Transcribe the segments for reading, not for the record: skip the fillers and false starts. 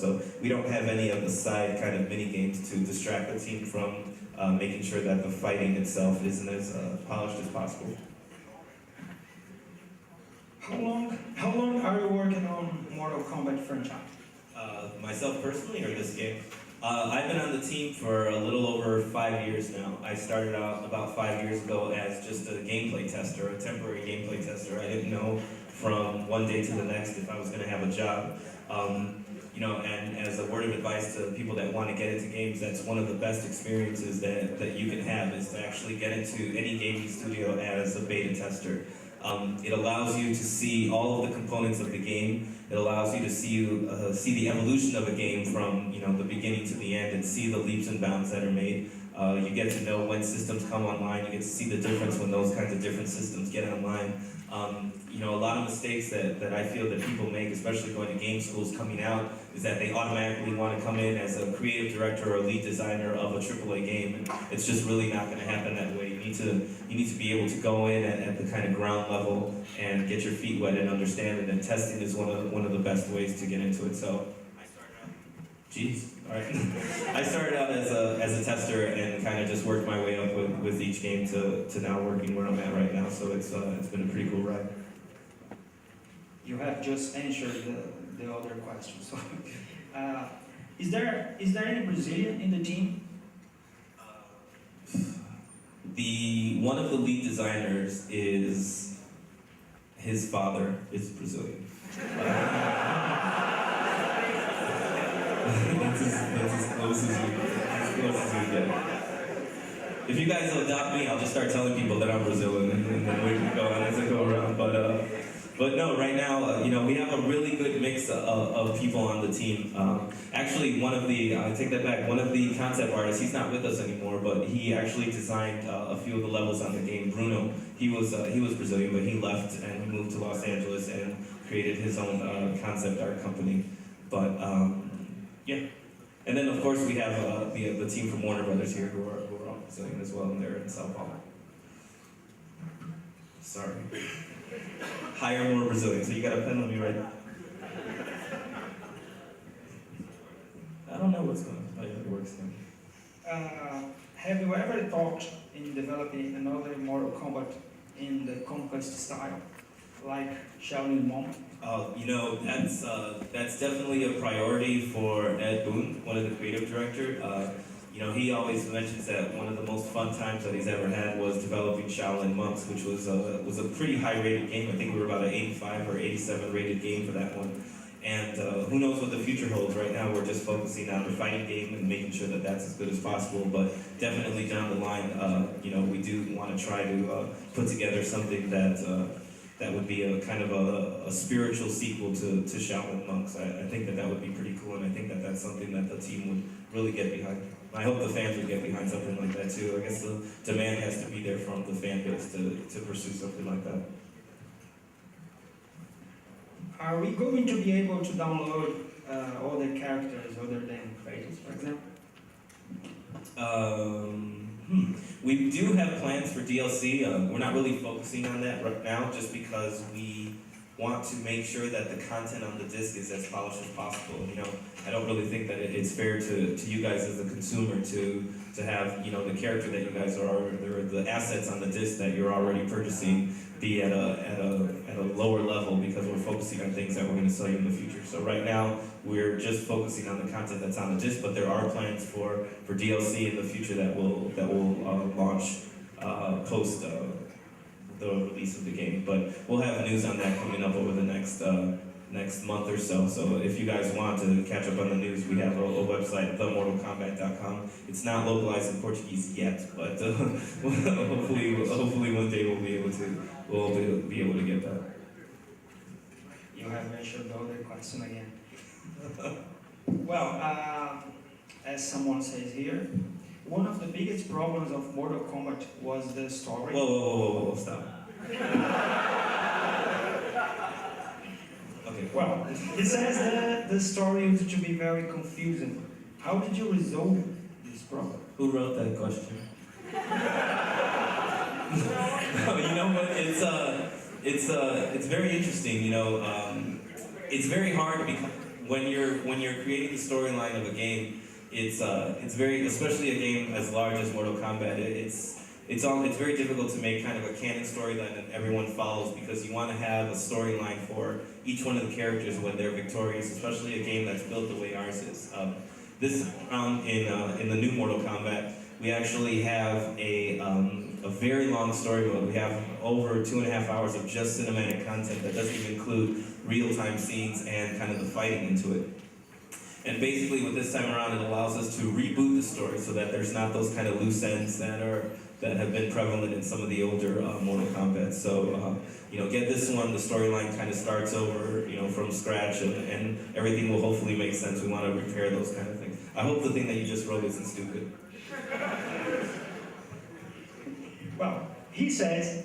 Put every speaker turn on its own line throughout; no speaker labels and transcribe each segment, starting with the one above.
so we don't have any of the side kind of mini games to distract the team from making sure that the fighting itself isn't as polished as possible.
How long are you working on Mortal Kombat franchise?
Myself personally, or this game? I've been on the team for a little over 5 years now. I started out about 5 years ago as just a gameplay tester, a temporary gameplay tester. I didn't know from one day to the next if I was going to have a job. You know, and as a word of advice to people that want to get into games, that's one of the best experiences that you can have, is to actually get into any gaming studio as a beta tester. It allows you to see all of the components of the game. It allows you to see the evolution of a game from, you know, the beginning to the end, and see the leaps and bounds that are made. You get to know when systems come online. You get to see the difference when those kinds of different systems get online. You know, a lot of mistakes that I feel that people make, especially going to game schools coming out, is that they automatically want to come in as a creative director or lead designer of a AAA game. And it's just really not going to happen that way. You need to be able to go in at the kind of ground level and get your feet wet and understand it. And testing is one of the best ways to get into it. So I started out. Jeez, all right. I started out as a tester and kind of just worked my way up with each game to now working where I'm at right now. So it's been a pretty cool ride.
You have just answered the other question. So, is there any Brazilian in the team?
One of the lead designers is his father is Brazilian. That's as close as we get. If you guys will adopt me, I'll just start telling people that I'm Brazilian, and then we can go on as I go around. But no, right now, you know, we have a really good mix of people on the team. Actually, I take that back, one of the concept artists, he's not with us anymore, but he actually designed a few of the levels on the game. Bruno, he was Brazilian, but he left and he moved to Los Angeles and created his own concept art company. But yeah. And then, of course, we have the team from Warner Brothers here who are all Brazilian as well, and they're in São Paulo. Sorry. Hire more Brazilians. So you got a pen on me right now? I don't know what's going on. It works now.
Have you ever thought in developing another Mortal Kombat in the Conquest style, like Shaolin Monk?
You know, that's definitely a priority for Ed Boon, one of the creative directors. You know, he always mentions that one of the most fun times that he's ever had was developing Shaolin Monks, which was a pretty high-rated game. I think we were about an 85 or 87 rated game for that one. And who knows what the future holds. Right now we're just focusing on the fighting game and making sure that that's as good as possible. But definitely down the line, you know, we do want to try to put together something that would be a kind of a spiritual sequel to Shaolin Monks. I think that would be pretty cool, and I think that that's something that the team would really get behind. I hope the fans would get behind something like that too. I guess the demand has to be there from the fan base to pursue something like that.
Are we going to be able to download other characters other than Kratos, for example?
We do have plans for DLC. We're not really focusing on that right now, just because we want to make sure that the content on the disc is as polished as possible. You know, I don't really think that it's fair to you guys as a consumer to have, you know, the character that you guys are, the assets on the disc that you're already purchasing be at a lower level, because we're focusing on things that we're going to sell you in the future. So right now we're just focusing on the content that's on the disc, but there are plans for DLC in the future that will launch post the release of the game. But we'll have news on that coming up over the next month or so. So if you guys want to catch up on the news, we have a website, themortalkombat.com. It's not localized in Portuguese yet, but hopefully one day we'll be able to get that.
You have mentioned the other question again. Well, as someone says here, one of the biggest problems of Mortal Kombat was the story.
Whoa, stop. Okay.
Well, it says that the story used to be very confusing. How did you resolve this problem?
Who wrote that question? You know what? It's very interesting. You know, it's very hard because when you're creating the storyline of a game, it's very, especially a game as large as Mortal Kombat, it's very difficult to make kind of a canon storyline that everyone follows, because you want to have a storyline for each one of the characters when they're victorious, especially a game that's built the way ours is. This round in the new Mortal Kombat, we actually have a very long story mode. We have over 2.5 hours of just cinematic content that doesn't even include real-time scenes and kind of the fighting into it. And basically, with this time around, it allows us to reboot the story so that there's not those kind of loose ends that have been prevalent in some of the older Mortal Kombat. So, get this one, the storyline kind of starts over, from scratch, and everything will hopefully make sense. We want to repair those kind of things. I hope the thing that you just wrote isn't stupid.
Well, he says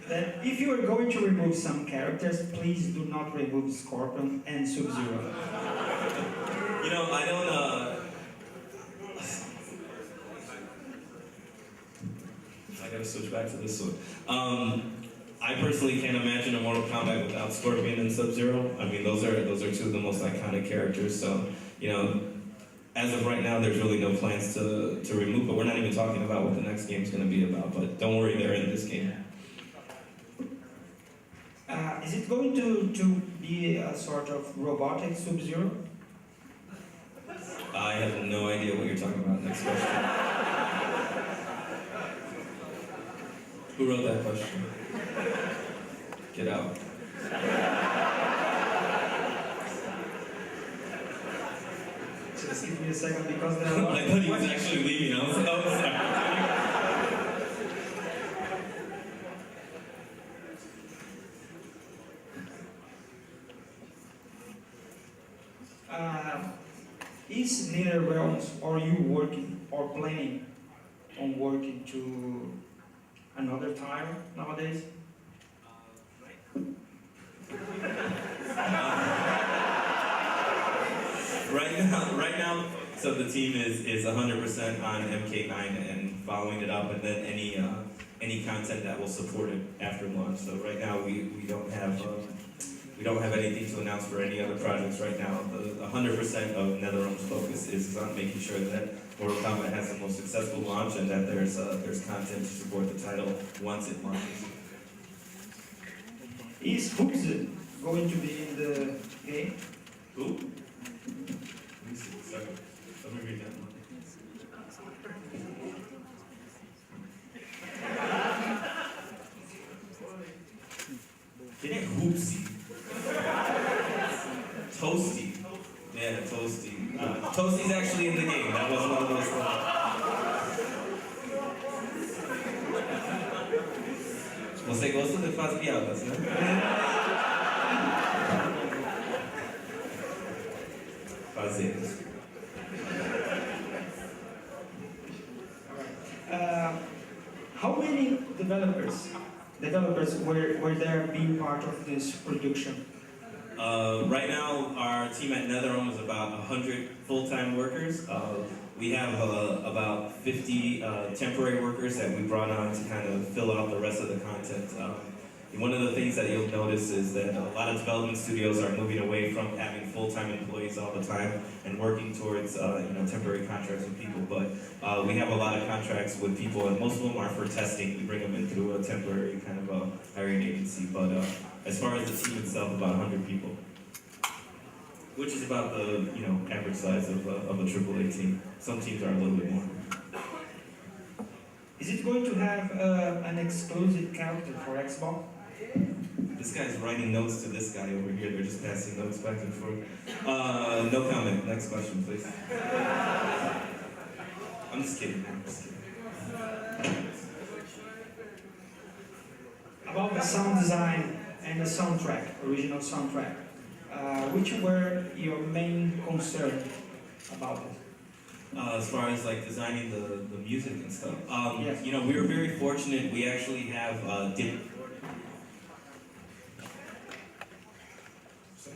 that if you are going to remove some characters, please do not remove Scorpion and Sub-Zero.
I don't, I gotta switch back to this one. I personally can't imagine a Mortal Kombat without Scorpion and Sub-Zero. I mean, those are two of the most iconic characters, so, as of right now, there's really no plans to remove, but we're not even talking about what the next game's gonna be about, but don't worry, they're in this game.
Is it going to be a sort of robotic Sub-Zero?
I have no idea what you're talking about. Next question. Who wrote that question? Get out.
Just give me a second, because there are a lot
I thought he was actually leaving. I was sorry.
Is NetherRealms, or you working or planning on working to another title nowadays?
Right now, so the team is 100% on MK9 and following it up, and then any content that will support it after launch. So right now we don't have anything to announce for any other projects right now. The 100% of NetherRealm's focus is on making sure that Mortal Kombat has the most successful launch, and that there's content to support the title once it launches.
Is Hoops going to be in the game?
Who? Let me see. Sorry. Let me read that one. Didn't Hoopsy? Toasty. Yeah, Toasty. Toasty's actually in the game. That was one of those things. Você gosta de fazer piadas, né? Fazer.
How many developers were there being part of this production?
Right now, our team at NetherRealm is about 100 full-time workers. We have about 50 temporary workers that we brought on to kind of fill out the rest of the content. One of the things that you'll notice is that a lot of development studios are moving away from having full-time employees all the time and working towards temporary contracts with people. But we have a lot of contracts with people, and most of them are for testing. We bring them in through a temporary kind of a hiring agency. But as far as the team itself, about 100 people, which is about the average size of a AAA team. Some teams are a little bit more.
Is it going to have an exclusive character for Xbox?
This guy's writing notes to this guy over here. They're just passing notes back and forth. No comment. Next question, please. I'm just kidding.
About the sound design and the soundtrack, original soundtrack, which were your main concern about it?
As far as like designing the music and stuff,
yes.
We were very fortunate. We actually have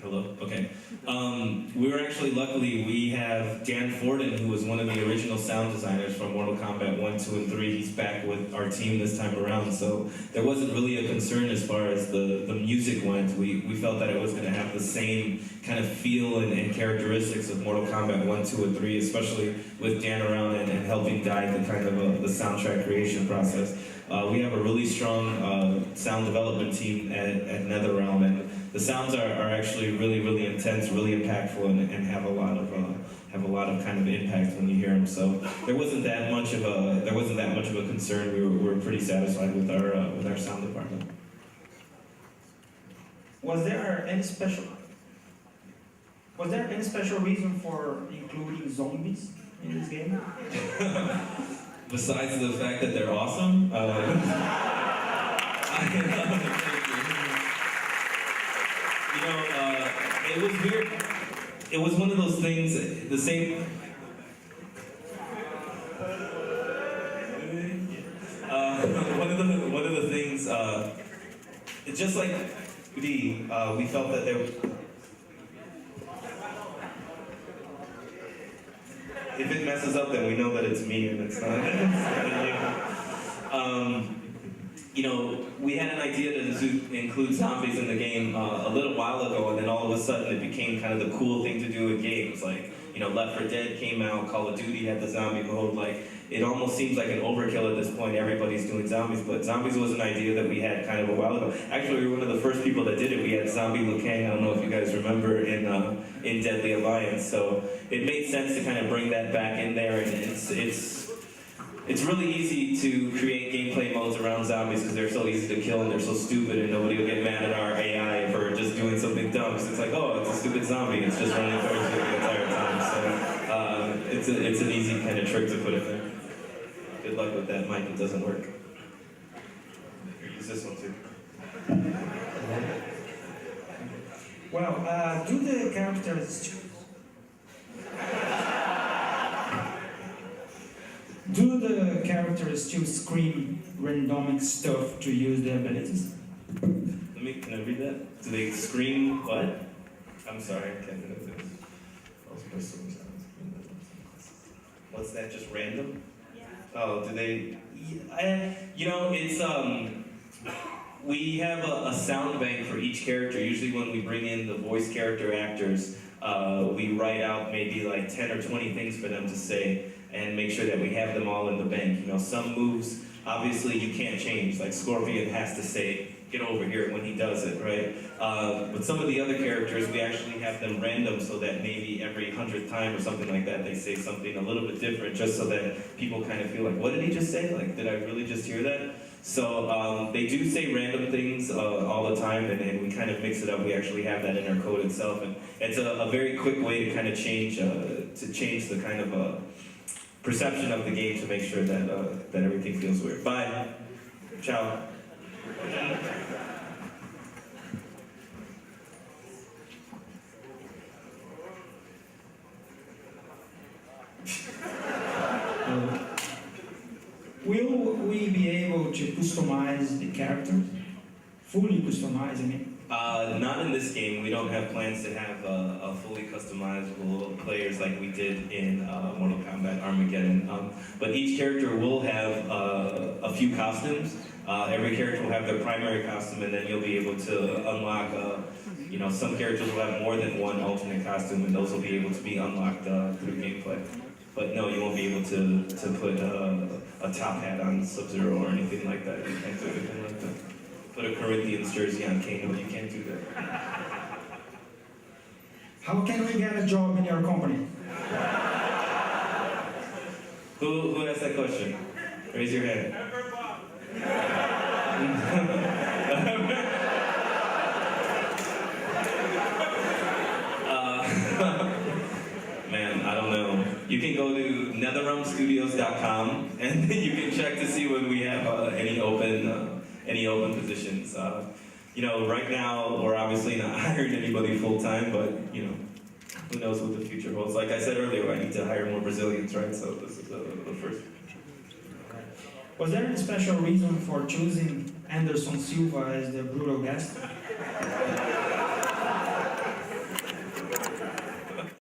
Hello? Okay. We were actually, luckily, we have Dan Forden, who was one of the original sound designers from Mortal Kombat 1, 2, and 3. He's back with our team this time around, so there wasn't really a concern as far as the music went. We felt that it was going to have the same kind of feel and characteristics of Mortal Kombat 1, 2, and 3, especially with Dan around and helping guide the kind of the soundtrack creation process. We have a really strong sound development team at NetherRealm, and the sounds are actually really intense, really impactful, and have a lot of kind of impact when you hear them. So there wasn't that much of a concern. We were pretty satisfied with our sound department.
Was there any special reason for including zombies in this game?
Besides the fact that they're awesome, it was weird. It was one of those things. The same. One of the things. It's just like we felt that there. If it messes up, then we know that it's me and it's not. We had an idea to include zombies in the game a little while ago, and then all of a sudden it became kind of the cool thing to do in games. Like, Left 4 Dead came out, Call of Duty had the zombie mode. Like, it almost seems like an overkill at this point. Everybody's doing zombies, but zombies was an idea that we had kind of a while ago. Actually, we were one of the first people that did it. We had Zombie Liu Kang, I don't know if you guys remember, in Deadly Alliance. So it made sense to kind of bring that back in there, and it's really easy to create gameplay modes around zombies because they're so easy to kill and they're so stupid, and nobody will get mad at our AI for just doing something dumb. Because it's like, oh, it's a stupid zombie. It's just running towards you the entire time. So it's an easy kind of trick to put in there. Good luck with that mic. It doesn't work. Use this one too.
Well, do the characters still scream randomic stuff to use their abilities?
Can I read that? Do they scream what? I'm sorry, I can't do this. What's that, just random?
Yeah.
Oh, do they? It's we have a sound bank for each character. Usually when we bring in the voice character actors, we write out maybe like 10 or 20 things for them to say and make sure that we have them all in the bank. Some moves, obviously you can't change. Like Scorpion has to say, get over here when he does it, right? But some of the other characters, we actually have them random so that maybe every 100th time or something like that, they say something a little bit different just so that people kind of feel like, what did he just say? Like, did I really just hear that? So they do say random things all the time, and we kind of mix it up. We actually have that in our code itself, and it's a very quick way to kind of change the kind of perception of the game to make sure that that everything feels weird. Bye. Ciao.
Will we be able to customize the characters? Fully customize, I mean?
Not in this game. We don't have plans to have a fully customizable players like we did in Mortal Kombat Armageddon. But each character will have a few costumes. Every character will have their primary costume, and then you'll be able to unlock, some characters will have more than one alternate costume, and those will be able to be unlocked through gameplay. But no, you won't be able to put a top hat on Sub-Zero or anything like that. You can't do anything like that. Put a Corinthians jersey on Kano, you can't do that.
How can we get a job in your company?
Who asked that question? Raise your hand. Man, I don't know. You can go to netherrealmstudios.com and you can check to see when we have any open positions. Right now we're obviously not hiring anybody full time, but who knows what the future holds. Like I said earlier, I need to hire more Brazilians, right? So this is the first.
Was there any special reason for choosing Anderson Silva as the brutal guest?